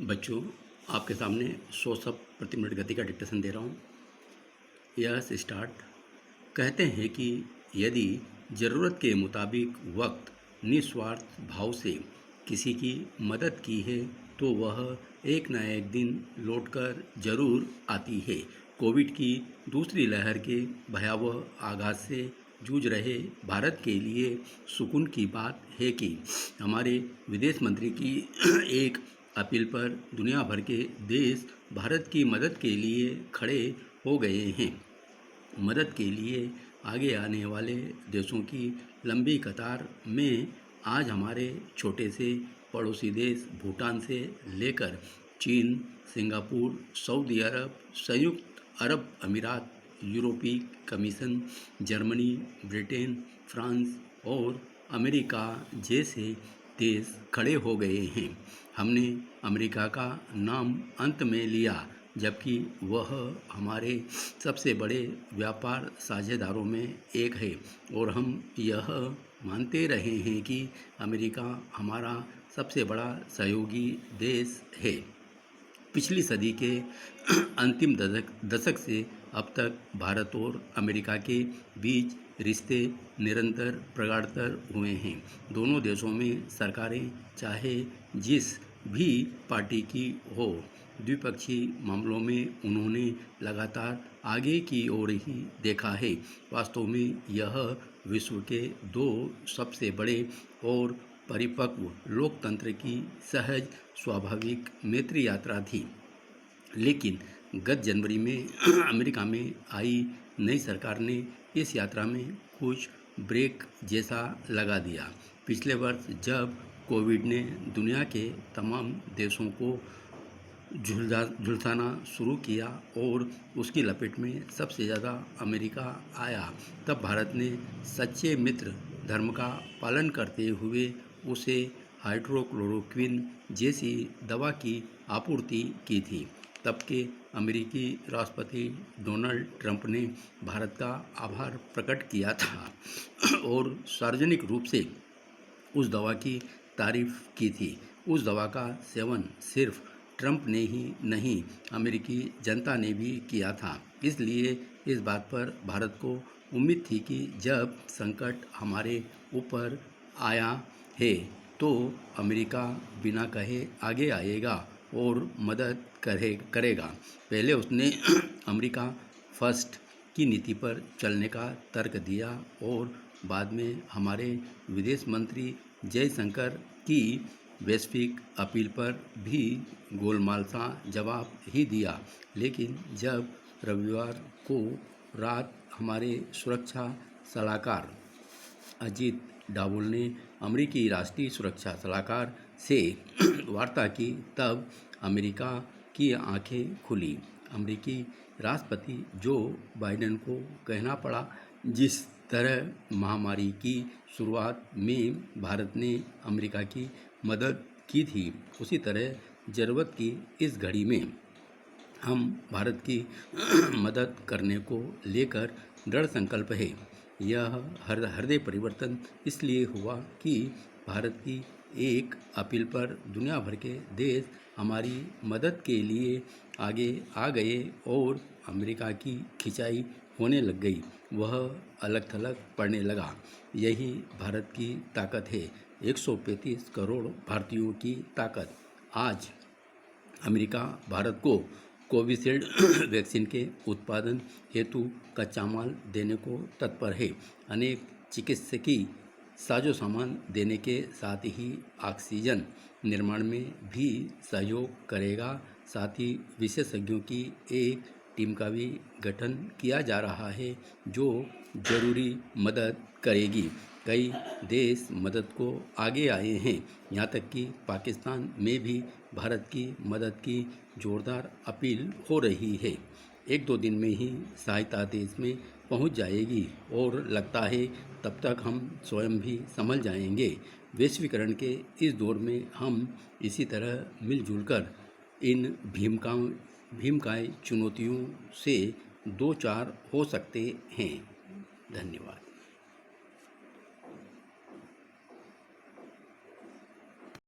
बच्चों, आपके सामने 100 शब्द प्रति मिनट गति का डिक्टेशन दे रहा हूँ। Yes start. कहते हैं कि यदि ज़रूरत के मुताबिक वक्त निस्वार्थ भाव से किसी की मदद की है तो वह एक न एक दिन लौटकर जरूर आती है। कोविड की दूसरी लहर के भयावह आगाज से जूझ रहे भारत के लिए सुकून की बात है कि हमारे विदेश मंत्री की एक अपील पर दुनिया भर के देश भारत की मदद के लिए खड़े हो गए हैं। मदद के लिए आगे आने वाले देशों की लंबी कतार में आज हमारे छोटे से पड़ोसी देश भूटान से लेकर चीन, सिंगापुर, सऊदी अरब, संयुक्त अरब अमीरात, यूरोपीय कमीशन, जर्मनी, ब्रिटेन, फ्रांस और अमेरिका जैसे देश खड़े हो गए हैं। हमने अमेरिका का नाम अंत में लिया, जबकि वह हमारे सबसे बड़े व्यापार साझेदारों में एक है और हम यह मानते रहे हैं कि अमेरिका हमारा सबसे बड़ा सहयोगी देश है। पिछली सदी के अंतिम दशक से अब तक भारत और अमेरिका के बीच रिश्ते निरंतर प्रगाढ़तर हुए हैं। दोनों देशों में सरकारें चाहे जिस भी पार्टी की हो, द्विपक्षीय मामलों में उन्होंने लगातार आगे की ओर ही देखा है। वास्तव में यह विश्व के दो सबसे बड़े और परिपक्व लोकतंत्र की सहज स्वाभाविक मैत्री यात्रा थी। लेकिन गत जनवरी में अमेरिका में आई नई सरकार ने इस यात्रा में कुछ ब्रेक जैसा लगा दिया। पिछले वर्ष जब कोविड ने दुनिया के तमाम देशों को झुलसाना शुरू किया और उसकी लपेट में सबसे ज़्यादा अमेरिका आया, तब भारत ने सच्चे मित्र धर्म का पालन करते हुए उसे हाइड्रोक्लोरोक्विन जैसी दवा की आपूर्ति की थी। तब के अमेरिकी राष्ट्रपति डोनाल्ड ट्रंप ने भारत का आभार प्रकट किया था और सार्वजनिक रूप से उस दवा की तारीफ की थी। उस दवा का सेवन सिर्फ ट्रंप ने ही नहीं, अमेरिकी जनता ने भी किया था। इसलिए इस बात पर भारत को उम्मीद थी कि जब संकट हमारे ऊपर आया है तो अमेरिका बिना कहे आगे आएगा और मदद करेगा। पहले उसने अमेरिका फर्स्ट की नीति पर चलने का तर्क दिया और बाद में हमारे विदेश मंत्री जयशंकर की वैश्विक अपील पर भी गोलमाल सा जवाब ही दिया। लेकिन जब रविवार को रात हमारे सुरक्षा सलाहकार अजीत डोभाल ने अमेरिकी राष्ट्रीय सुरक्षा सलाहकार से वार्ता की, तब अमेरिका की आंखें खुली। अमेरिकी राष्ट्रपति जो बाइडेन को कहना पड़ा, जिस तरह महामारी की शुरुआत में भारत ने अमेरिका की मदद की थी, उसी तरह ज़रूरत की इस घड़ी में हम भारत की मदद करने को लेकर दृढ़ संकल्प है। यह हृदय परिवर्तन इसलिए हुआ कि भारत की एक अपील पर दुनिया भर के देश हमारी मदद के लिए आगे आ गए और अमेरिका की खिंचाई होने लग गई। वह अलग थलग पड़ने लगा। यही भारत की ताकत है, 135 करोड़ भारतीयों की ताकत। आज अमेरिका भारत को कोविशील्ड वैक्सीन के उत्पादन हेतु कच्चा माल देने को तत्पर है। अनेक चिकित्सकीय साजो सामान देने के साथ ही ऑक्सीजन निर्माण में भी सहयोग करेगा। साथ ही विशेषज्ञों की एक टीम का भी गठन किया जा रहा है जो जरूरी मदद करेगी। कई देश मदद को आगे आए हैं, यहाँ तक कि पाकिस्तान में भी भारत की मदद की जोरदार अपील हो रही है। 1-2 दिन में ही सहायता देश में पहुंच जाएगी और लगता है तब तक हम स्वयं भी संभल जाएंगे। वैश्वीकरण के इस दौर में हम इसी तरह मिलजुल कर इन भीमकाय चुनौतियों से दो चार हो सकते हैं। धन्यवाद।